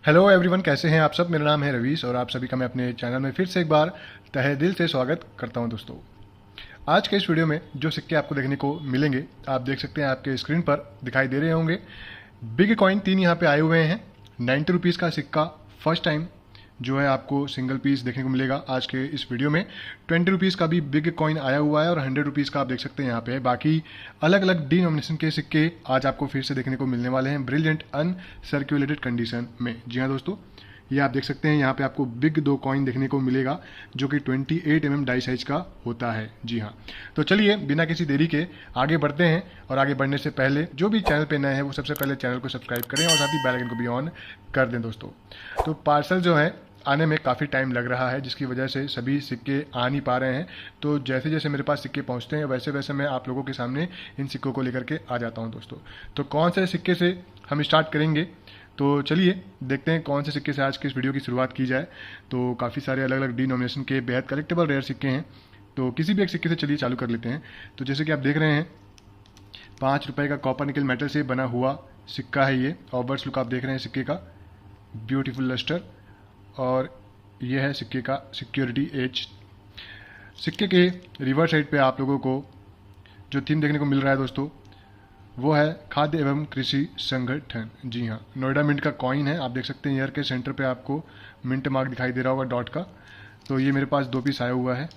Hello everyone, कैसे हैं आप सब। मेरा नाम है रवीश और आप सभी का मैं अपने चैनल में फिर से एक बार तहे दिल से स्वागत करता हूं। दोस्तों, आज के इस वीडियो में जो सिक्के आपको देखने को मिलेंगे, आप देख सकते हैं, आपके स्क्रीन पर दिखाई दे रहे होंगे। बिग कॉइन 3 यहाँ पे आए हुए हैं। 90 रुपीज़ का सिक्का फर्स्ट टाइम जो है आपको सिंगल पीस देखने को मिलेगा आज के इस वीडियो में। 20 रुपीज़ का भी बिग कॉइन आया हुआ है और 100 रुपीज़ का आप देख सकते हैं यहाँ पे है। बाकी अलग अलग डिनोमिनेशन के सिक्के आज आपको फिर से देखने को मिलने वाले हैं ब्रिलियंट अनसर्कुलेटेड कंडीशन में। जी हाँ दोस्तों, ये आप देख सकते हैं, यहाँ पे आपको बिग 2 कॉइन देखने को मिलेगा जो कि 28 डाई साइज का होता है। जी हाँ, तो चलिए बिना किसी देरी के आगे बढ़ते हैं। और आगे बढ़ने से पहले जो भी चैनल पे नए हैं वो सबसे पहले चैनल को सब्सक्राइब करें और साथ ही बेल आइकन को भी ऑन कर दें। दोस्तों, तो पार्सल जो है आने में काफ़ी टाइम लग रहा है, जिसकी वजह से सभी सिक्के आ नहीं पा रहे हैं। तो जैसे जैसे मेरे पास सिक्के पहुंचते हैं वैसे वैसे मैं आप लोगों के सामने इन सिक्कों को लेकर के आ जाता हूं। दोस्तों, तो कौन से सिक्के से हम स्टार्ट करेंगे, तो चलिए देखते हैं कौन से सिक्के से आज की इस वीडियो की शुरुआत की जाए। तो काफ़ी सारे अलग अलग डिनोमिनेशन के बेहद कलेक्टेबल रेयर सिक्के हैं, तो किसी भी एक सिक्के से चलिए चालू कर लेते हैं। तो जैसे कि आप देख रहे हैं, 5 रुपए का कॉपर निकल मेटल से बना हुआ सिक्का है ये। ऑवर्स लुक आप देख रहे हैं सिक्के का, ब्यूटीफुल लस्टर। और यह है सिक्के का सिक्योरिटी एज। सिक्के के रिवर्स साइड पे आप लोगों को जो थीम देखने को मिल रहा है दोस्तों, वो है खाद्य एवं कृषि संगठन। जी हाँ, नोएडा मिंट का कॉइन है। आप देख सकते हैं ईयर के सेंटर पे आपको मिंट मार्क दिखाई दे रहा होगा डॉट का। तो ये मेरे पास 2 पीस आया हुआ है।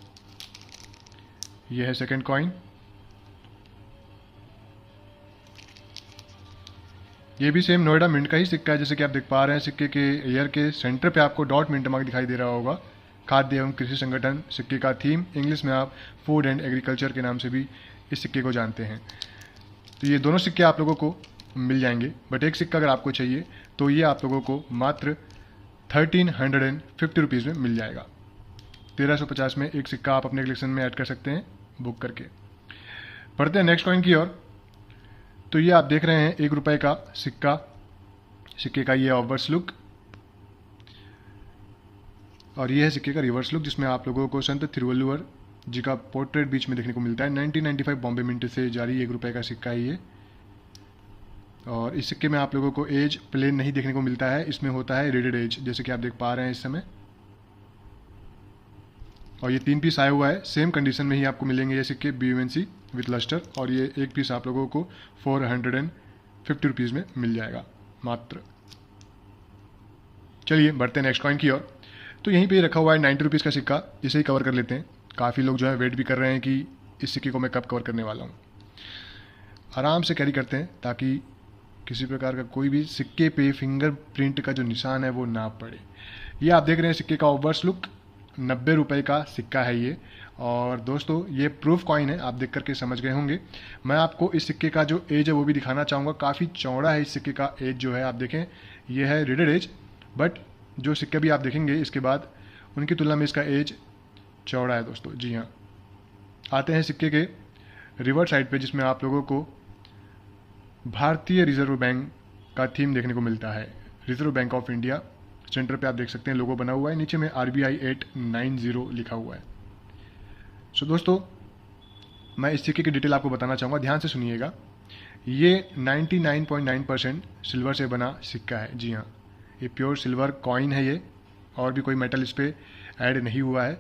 ये है सेकंड कॉइन। ये भी सेम नोएडा मिंट का ही सिक्का है, जैसे कि आप देख पा रहे हैं। सिक्के के ईयर के सेंटर पे आपको डॉट मिंट मार्क दिखाई दे रहा होगा। खाद्य एवं कृषि संगठन सिक्के का थीम, इंग्लिश में आप फूड एंड एग्रीकल्चर के नाम से भी इस सिक्के को जानते हैं। तो ये दोनों सिक्के आप लोगों को मिल जाएंगे, बट एक सिक्का अगर आपको चाहिए तो ये आप लोगों को मात्र 1350 रुपीज़ में मिल जाएगा। 1350 में एक सिक्का आप अपने कलेक्शन में ऐड कर सकते हैं बुक करके। बढ़ते हैं नेक्स्ट कॉइन की ओर। तो ये आप देख रहे हैं 1 रुपए का सिक्का। सिक्के का ये ऑवर्स लुक और ये है सिक्के का रिवर्स लुक, जिसमें आप लोगों को संत थिरुवल्लुवर जी का पोर्ट्रेट बीच में देखने को मिलता है। 1995 बॉम्बे मिंट से जारी 1 रुपए का सिक्का है ये। और इस सिक्के में आप लोगों को एज प्लेन नहीं देखने को मिलता है, इसमें होता है रेडेड एज, जैसे कि आप देख पा रहे हैं इस समय। और ये 3 पीस आया हुआ है, सेम कंडीशन में ही आपको मिलेंगे ये सिक्के, BUNC विथ लस्टर। और ये एक पीस आप लोगों को 450 रुपीज़ में मिल जाएगा मात्र। चलिए बढ़ते हैं नेक्स्ट कॉइन की ओर। तो यहीं पे रखा हुआ है 90 रुपीज़ का सिक्का, इसे ही कवर कर लेते हैं। काफ़ी लोग जो है वेट भी कर रहे हैं कि इस सिक्के को मैं कब कवर करने वाला हूँ। आराम से कैरी करते हैं ताकि किसी प्रकार का कोई भी सिक्के पे फिंगरप्रिंट का जो निशान है वो ना पड़े। ये आप देख रहे हैं सिक्के का ओवर्स लुक, 90 रुपए का सिक्का है ये। और दोस्तों, ये प्रूफ कॉइन है, आप देख करके समझ गए होंगे। मैं आपको इस सिक्के का जो एज है वो भी दिखाना चाहूँगा। काफ़ी चौड़ा है इस सिक्के का एज जो है, आप देखें ये है रेडेड एज, बट जो सिक्के भी आप देखेंगे इसके बाद उनकी तुलना में इसका एज चौड़ा है दोस्तों। जी हाँ, आते हैं सिक्के के रिवर्स साइड पे, जिसमें आप लोगों को भारतीय रिजर्व बैंक का थीम देखने को मिलता है। Reserve bank of India centre पे आप देख सकते हैं लोगो बना हुआ है, नीचे में RBI 890 लिखा हुआ है। सो दोस्तों, मैं इस सिक्के की डिटेल आपको बताना चाहूँगा, ध्यान से सुनिएगा। ये 99.9% सिल्वर से बना सिक्का है। जी हाँ, ये प्योर सिल्वर कॉइन है ये, और भी कोई मेटल इस पर ऐड नहीं हुआ है।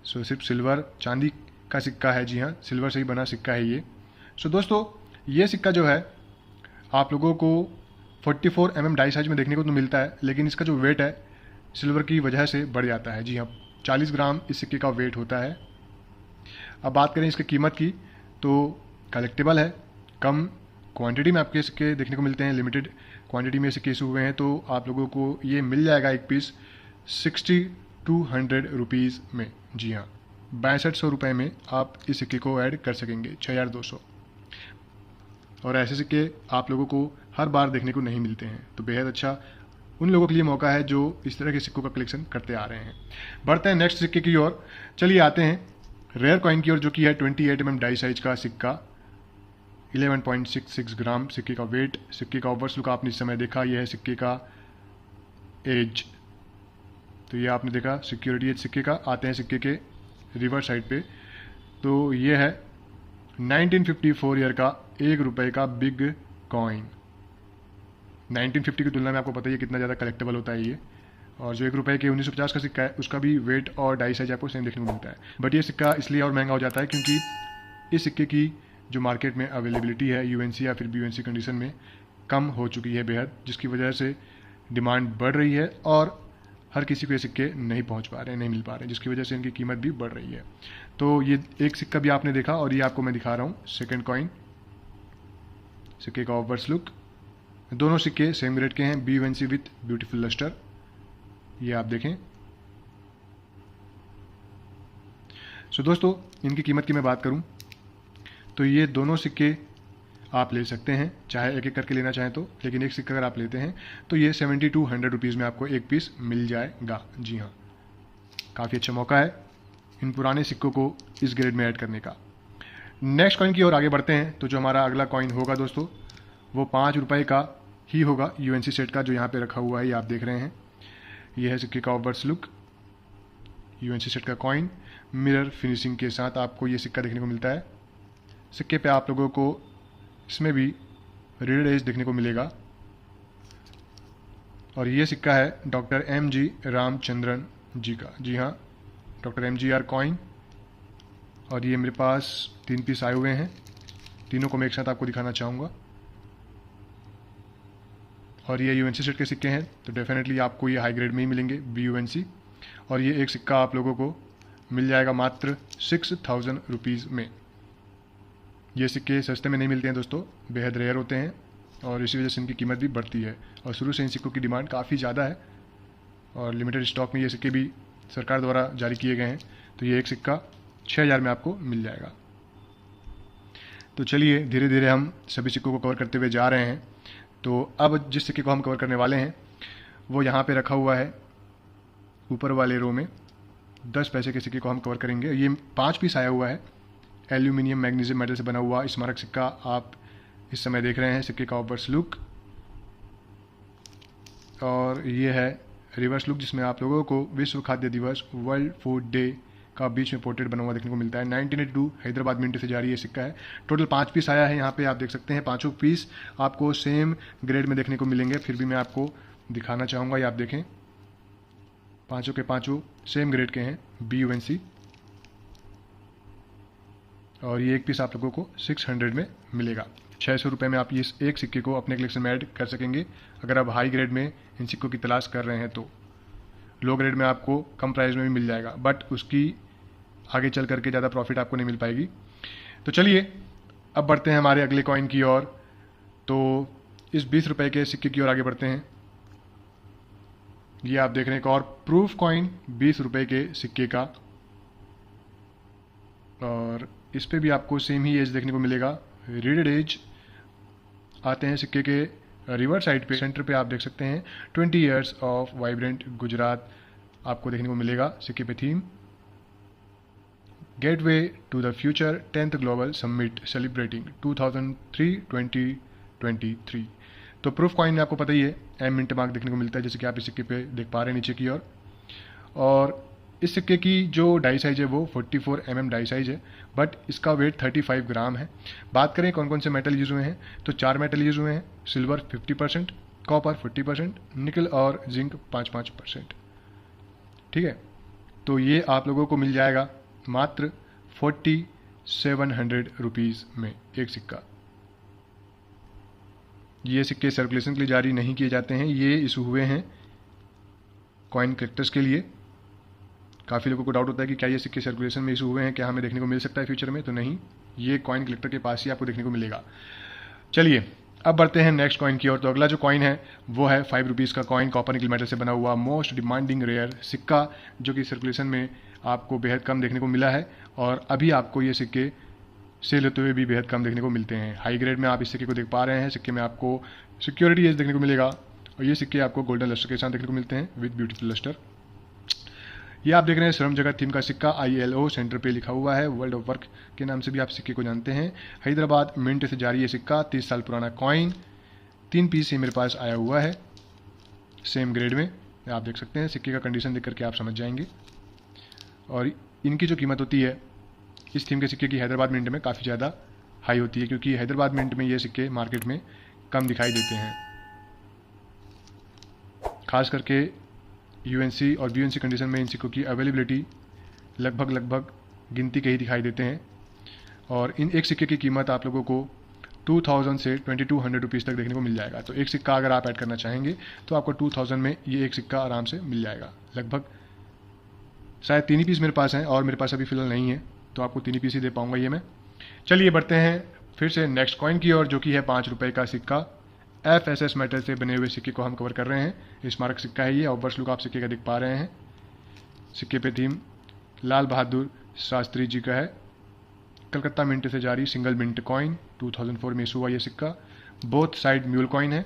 सो सिर्फ सिल्वर, चांदी का सिक्का है। जी हाँ, सिल्वर से ही बना सिक्का है ये। सो दोस्तों, ये सिक्का जो है आप लोगों को 44 mm डाई साइज में देखने को तो मिलता है, लेकिन इसका जो वेट है सिल्वर की वजह से बढ़ जाता है। जी हाँ, 40 ग्राम इस सिक्के का वेट होता है। अब बात करें इसकी कीमत की, तो कलेक्टेबल है, कम क्वांटिटी में आपके सिक्के देखने को मिलते हैं, लिमिटेड क्वांटिटी में सिक्के इशू हुए हैं। तो आप लोगों को ये मिल जाएगा एक पीस 6200 रुपीज़ में। जी हाँ, 6200 रुपये में आप इस सिक्के को ऐड कर सकेंगे, 6200। और ऐसे सिक्के आप लोगों को हर बार देखने को नहीं मिलते हैं, तो बेहद अच्छा उन लोगों के लिए मौका है जो इस तरह के सिक्कों का कलेक्शन करते आ रहे हैं। बढ़ते हैं नेक्स्ट सिक्के की ओर। चलिए आते हैं रेयर कॉइन की ओर, जो कि है 28 mm डाई साइज का सिक्का, 11.66 ग्राम सिक्के का वेट। सिक्के का ओवर्स लुक आपने इस समय देखा, यह है सिक्के का एज। तो ये आपने देखा सिक्योरिटी एज सिक्के का। आते हैं सिक्के के रिवर्स साइड पे, तो ये है 1954 ईयर का 1 रुपए का बिग कॉइन। 1950 की तुलना में आपको पता ही है कितना ज़्यादा कलेक्टेबल होता है ये। और जो 1 रुपये के 1950 का सिक्का है उसका भी वेट और डाई साइज आपको सेम देखने को मिलता है। बट ये सिक्का इसलिए और महंगा हो जाता है क्योंकि इस सिक्के की जो मार्केट में अवेलेबिलिटी है यूएनसी या फिर बीयूएनसी कंडीशन में कम हो चुकी है बेहद, जिसकी वजह से डिमांड बढ़ रही है और हर किसी को ये सिक्के नहीं पहुंच पा रहे हैं, नहीं मिल पा रहे हैं, जिसकी वजह से इनकी कीमत भी बढ़ रही है। तो ये एक सिक्का भी आपने देखा और ये आपको मैं दिखा रहा हूँ सेकेंड कॉइन, सिक्के का ऑब्वर्स लुक। दोनों सिक्के सेम ग्रेड के हैं, बीयूएनसी विथ ब्यूटीफुल लस्टर। ये आप देखें। सो दोस्तों, इनकी कीमत की मैं बात करूं तो ये दोनों सिक्के आप ले सकते हैं, चाहे एक एक करके लेना चाहें तो, लेकिन एक सिक्का अगर आप लेते हैं तो ये 70 to 100 रुपीज़ में आपको एक पीस मिल जाएगा। जी हाँ, काफ़ी अच्छा मौका है इन पुराने सिक्कों को इस ग्रेड में ऐड करने का। नेक्स्ट कॉइन की ओर आगे बढ़ते हैं। तो जो हमारा अगला कॉइन होगा दोस्तों वो 5 रुपये का ही होगा, यूएनसी सेट का, जो यहाँ पे रखा हुआ है ये आप देख रहे हैं। ये है सिक्के का ऑब्वर्स लुक, यूएनसी सेट का कॉइन, मिरर फिनिशिंग के साथ आपको ये सिक्का देखने को मिलता है। सिक्के पे आप लोगों को इसमें भी रेड एज देखने को मिलेगा। और ये सिक्का है डॉक्टर MG रामचंद्रन जी का। जी हाँ, डॉक्टर MGR कॉइन। और ये मेरे पास 3 पीस आए हुए हैं, तीनों को मैं एक साथ आपको दिखाना चाहूँगा। और ये यूएनसी सेट के सिक्के हैं तो डेफिनेटली आपको ये हाई ग्रेड में ही मिलेंगे, BUNC। और ये एक सिक्का आप लोगों को मिल जाएगा मात्र 6000 रुपीज़ में। ये सिक्के सस्ते में नहीं मिलते हैं दोस्तों, बेहद रेयर होते हैं और इसी वजह से इनकी कीमत भी बढ़ती है। और शुरू से इन सिक्कों की डिमांड काफ़ी ज़्यादा है और लिमिटेड स्टॉक में ये सिक्के भी सरकार द्वारा जारी किए गए हैं। तो ये एक सिक्का 6000 में आपको मिल जाएगा। तो चलिए धीरे धीरे हम सभी सिक्कों को कवर करते हुए जा रहे हैं। तो अब जिस सिक्के को हम कवर करने वाले हैं वो यहाँ पे रखा हुआ है ऊपर वाले रो में। 10 पैसे के सिक्के को हम कवर करेंगे। ये 5 पीस आया हुआ है, एल्यूमिनियम मैग्नीशियम मेटल से बना हुआ स्मारक सिक्का आप इस समय देख रहे हैं। सिक्के का ऑब्वर्स लुक और ये है रिवर्स लुक, जिसमें आप लोगों को विश्व खाद्य दिवस, वर्ल्ड फूड डे का बीच में पोर्ट्रेट बना हुआ देखने को मिलता है। 1982 हैदराबाद मिंट से जारी ये सिक्का है। टोटल 5 पीस आया है, यहाँ पे आप देख सकते हैं। 5 पीस आपको सेम ग्रेड में देखने को मिलेंगे, फिर भी मैं आपको दिखाना चाहूँगा। ये आप देखें, 5 के 5 सेम ग्रेड के हैं, BUNC। और ये एक पीस आप लोगों को 600 में मिलेगा। 600 रुपये में आप इस एक सिक्के को अपने कलेक्शन में ऐड कर सकेंगे। अगर आप हाई ग्रेड में इन सिक्कों की तलाश कर रहे हैं तो लो ग्रेड में आपको कम प्राइस में भी मिल जाएगा, बट उसकी आगे चल करके ज़्यादा प्रॉफिट आपको नहीं मिल पाएगी। तो चलिए अब बढ़ते हैं हमारे अगले कॉइन की ओर। तो इस 20 रुपये के सिक्के की ओर आगे बढ़ते हैं। ये आप देख रहे हैं एक और प्रूफ कॉइन 20 रुपये के सिक्के का, और इस पे भी आपको सेम ही एज देखने को मिलेगा, रेडेड एज आते हैं सिक्के के रिवर्स साइड पे। सेंटर पे आप देख सकते हैं 20 ईयर्स ऑफ वाइब्रेंट गुजरात आपको देखने को मिलेगा सिक्के पे theme. Gateway to the future 10th global summit celebrating 2003-2023। तो प्रूफ कॉइन में आपको पता ही है एम मिंट मार्क देखने को मिलता है, जैसे कि आप इस सिक्के पे देख पा रहे हैं नीचे की ओर। और इस सिक्के की जो डाई साइज है वो 44 mm डाई साइज है, बट इसका वेट 35 ग्राम है। बात करें कौन कौन से मेटल यूज हुए हैं, तो 4 मेटल यूज हुए हैं। सिल्वर 50%, कॉपर 40%, निकल और जिंक 5%। ठीक है, तो ये आप लोगों को मिल जाएगा मात्र 4700 रुपीज़ में एक सिक्का। ये सिक्के सर्कुलेशन के लिए जारी नहीं किए जाते हैं, ये इशू हुए हैं कॉइन कलेक्टर्स के लिए। काफ़ी लोगों को डाउट होता है कि क्या ये सिक्के सर्कुलेशन में इशू हुए हैं, क्या हमें देखने को मिल सकता है फ्यूचर में, तो नहीं, ये कॉइन कलेक्टर के पास ही आपको देखने को मिलेगा। चलिए अब बढ़ते हैं नेक्स्ट कॉइन की ओर। तो अगला जो कॉइन है वो है 5 रुपीज़ का कॉइन, कॉपर निकल मेटल से बना हुआ मोस्ट डिमांडिंग रेयर सिक्का, जो कि सर्कुलेशन में आपको बेहद कम देखने को मिला है और अभी आपको ये सिक्के सेल होते हुए भी बेहद कम देखने को मिलते हैं। हाई ग्रेड में आप इस सिक्के को देख पा रहे हैं। सिक्के में आपको सिक्योरिटी एज देखने को मिलेगा और ये सिक्के आपको गोल्डन लस्टर के साथ देखने को मिलते हैं विद ब्यूटीफुल लस्टर। ये आप देख रहे हैं श्रम जगत थीम का सिक्का, ILO सेंटर पे लिखा हुआ है, वर्ल्ड ऑफ वर्क के नाम से भी आप सिक्के को जानते हैं। हैदराबाद मिंट से जारी ये सिक्का, 30 साल पुराना कॉइन, 3 पीस ये मेरे पास आया हुआ है सेम ग्रेड में। आप देख सकते हैं, सिक्के का कंडीशन देख करके आप समझ जाएंगे। और इनकी जो कीमत होती है इस थीम के सिक्के की हैदराबाद मिंट में काफ़ी ज़्यादा हाई होती है, क्योंकि हैदराबाद मिंट में ये सिक्के मार्केट में कम दिखाई देते हैं। खास करके यूएनसी और बीएनसी कंडीशन में इन सिक्कों की अवेलेबिलिटी लगभग गिनती के ही दिखाई देते हैं। और इन एक सिक्के की कीमत आप लोगों को 2000 से 2200 रुपीज़ तक देखने को मिल जाएगा। तो एक सिक्का अगर आप ऐड करना चाहेंगे तो आपको 2000 में ये एक सिक्का आराम से मिल जाएगा। लगभग शायद 3 ही पीस मेरे पास हैं और मेरे पास अभी फिलहाल नहीं है, तो आपको 3 ही पीस ही दे पाऊंगा ये मैं। चलिए बढ़ते हैं फिर से नेक्स्ट कॉइन की ओर, जो कि है 5 रुपये का सिक्का। FSS मेटल से बने हुए सिक्के को हम कवर कर रहे हैं। स्मारक सिक्का है ये और वर्ष लुक आप सिक्के का देख पा रहे हैं। सिक्के पे थीम लाल बहादुर शास्त्री जी का है। कलकत्ता मिंट से जारी सिंगल मिंट कॉइन, 2004 में इशू हुआ ये सिक्का। बोथ साइड म्यूल कॉइन है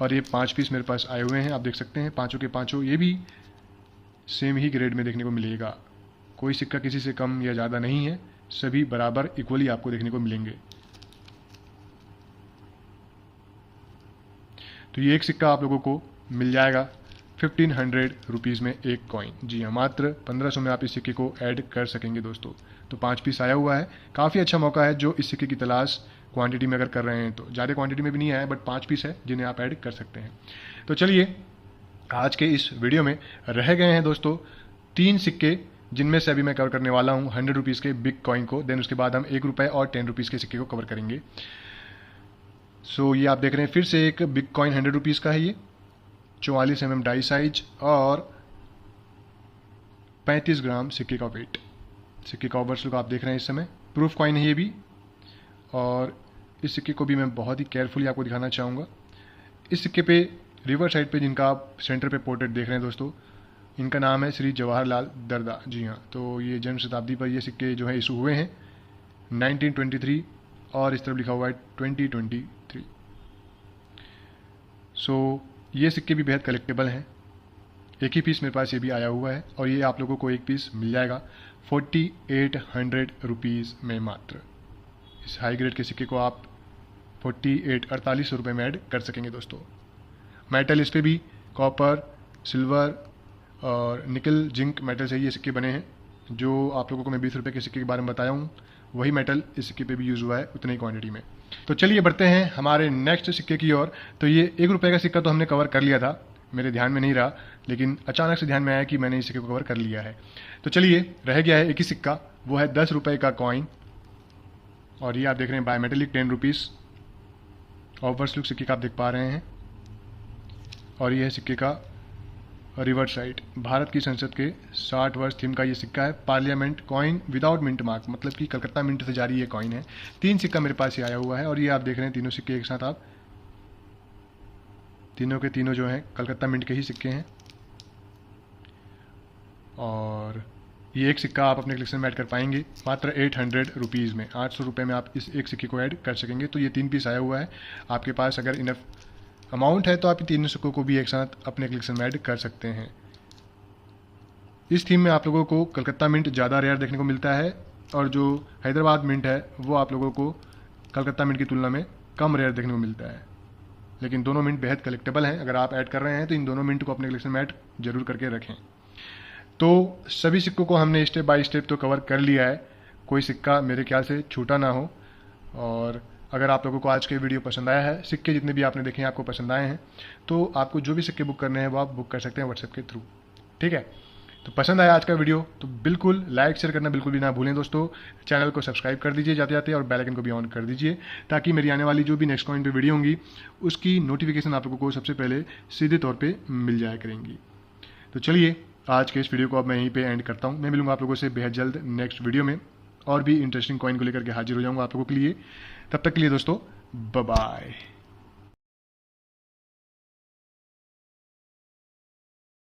और ये 5 पीस मेरे पास आए हुए हैं। आप देख सकते हैं पाँचों के पाँचों ये भी सेम ही ग्रेड में देखने को मिलेगा। कोई सिक्का किसी से कम या ज़्यादा नहीं है, सभी बराबर इक्वली आपको देखने को मिलेंगे। तो ये एक सिक्का आप लोगों को मिल जाएगा 1500 रुपीज़ में एक कॉइन। जी हाँ, मात्र 1500 में आप इस सिक्के को ऐड कर सकेंगे दोस्तों। तो 5 पीस आया हुआ है, काफ़ी अच्छा मौका है जो इस सिक्के की तलाश क्वांटिटी में अगर कर रहे हैं तो। ज़्यादा क्वांटिटी में भी नहीं आया बट 5 पीस है जिन्हें आप ऐड कर सकते हैं। तो चलिए आज के इस वीडियो में रह गए हैं दोस्तों 3 सिक्के, जिनमें से अभी मैं कवर करने वाला हूँ 100 रुपीज़ के बिग कॉइन को। देन उसके बाद हम 1 रुपये और 10 रुपीज़ के सिक्के को कवर करेंगे। सो ये आप देख रहे हैं फिर से एक बिग कॉइन 100 रुपीज़ का है। ये 44 mm डाई साइज और 35 ग्राम सिक्के का वेट। सिक्के का ओवर्स लुक आप देख रहे हैं इस समय। प्रूफ कॉइन है ये भी और इस सिक्के को भी मैं बहुत ही केयरफुली आपको दिखाना चाहूँगा। इस सिक्के पे रिवर साइड पे जिनका आप सेंटर पे पोर्ट्रेट देख रहे हैं दोस्तों, इनका नाम है श्री जवाहरलाल दरदा। जी हाँ, तो ये जन्म शताब्दी पर ये सिक्के जो है इशू हुए हैं 1923 और इस तरफ लिखा हुआ है 2023। सो ये सिक्के भी बेहद कलेक्टेबल हैं। एक ही पीस मेरे पास ये भी आया हुआ है और ये आप लोगों को एक पीस मिल जाएगा 4800 रुपीज़ में मात्र। इस हाई ग्रेड के सिक्के को आप 48 रुपये में ऐड कर सकेंगे दोस्तों। मेटल इस पर भी कॉपर, सिल्वर और निकल जिंक मेटल से ये सिक्के बने हैं। जो आप लोगों को मैं 20 रुपये के सिक्के के बारे में बताया हूँ वही मेटल इस सिक्के पे भी यूज़ हुआ है उतनी ही क्वांटिटी में। तो चलिए बढ़ते हैं हमारे नेक्स्ट सिक्के की ओर। तो ये 1 रुपये का सिक्का तो हमने कवर कर लिया था, मेरे ध्यान में नहीं रहा, लेकिन अचानक से ध्यान में आया कि मैंने इस सिक्के को कवर कर लिया है। तो चलिए रह गया है एक ही सिक्का, वो है 10 रुपये का कॉइन और ये आप देख रहे हैं बायोमेटेलिक 10 रुपीज़। ओवर्स लुक सिक्के का आप देख पा रहे हैं और ये है सिक्के का रिवर्स साइड। भारत की संसद के 60 वर्ष थीम का ये सिक्का है। Parliament coin without mint mark, मतलब कि कलकत्ता मिंट से जारी ये कॉइन है। 3 सिक्का मेरे पास ये आया हुआ है और ये आप देख रहे हैं तीनों सिक्के एक साथ। आप तीनों के तीनों जो हैं कलकत्ता मिंट के ही सिक्के हैं और ये एक सिक्का आप अपने कलेक्शन में ऐड कर पाएंगे मात्र 800 रुपीज़ में। 800 रुपये में आप इस एक सिक्के को ऐड कर सकेंगे। तो ये 3 पीस आया हुआ है। आपके पास अगर इनफ अमाउंट है तो आप 3 सिक्कों को भी एक साथ अपने कलेक्शन में ऐड कर सकते हैं। इस थीम में आप लोगों को कलकत्ता मिंट ज़्यादा रेयर देखने को मिलता है और जो हैदराबाद मिंट है वो आप लोगों को कलकत्ता मिंट की तुलना में कम रेयर देखने को मिलता है। लेकिन दोनों मिंट बेहद कलेक्टेबल हैं। अगर आप ऐड कर रहे हैं तो इन दोनों मिंट को अपने कलेक्शन में ऐड जरूर करके रखें। तो सभी सिक्कों को हमने स्टेप बाय स्टेप तो कवर कर लिया है, कोई सिक्का मेरे ख्याल से छूटा ना हो। और अगर आप लोगों को आज के वीडियो पसंद आया है, सिक्के जितने भी आपने देखे हैं आपको पसंद आए हैं, तो आपको जो भी सिक्के बुक करने हैं वो आप बुक कर सकते हैं व्हाट्सएप के थ्रू। ठीक है, तो पसंद आया आज का वीडियो तो बिल्कुल लाइक शेयर करना बिल्कुल भी ना भूलें दोस्तों। चैनल को सब्सक्राइब कर दीजिए जाते जाते और बेल आइकन को भी ऑन कर दीजिए ताकि मेरी आने वाली जो भी नेक्स्ट कॉइन पे वीडियो होंगी उसकी नोटिफिकेशन आप लोगों को सबसे पहले सीधे तौर पे मिल जाया करेंगी। तो चलिए आज के इस वीडियो को अब मैं यहीं पे एंड करता हूँ। मैं मिलूंगा आप लोगों से बेहद जल्द नेक्स्ट वीडियो में और भी इंटरेस्टिंग कॉइन को लेकर के हाजिर हो जाऊँगा आप लोगों के लिए। तब तक के लिए दोस्तों बाय बाय।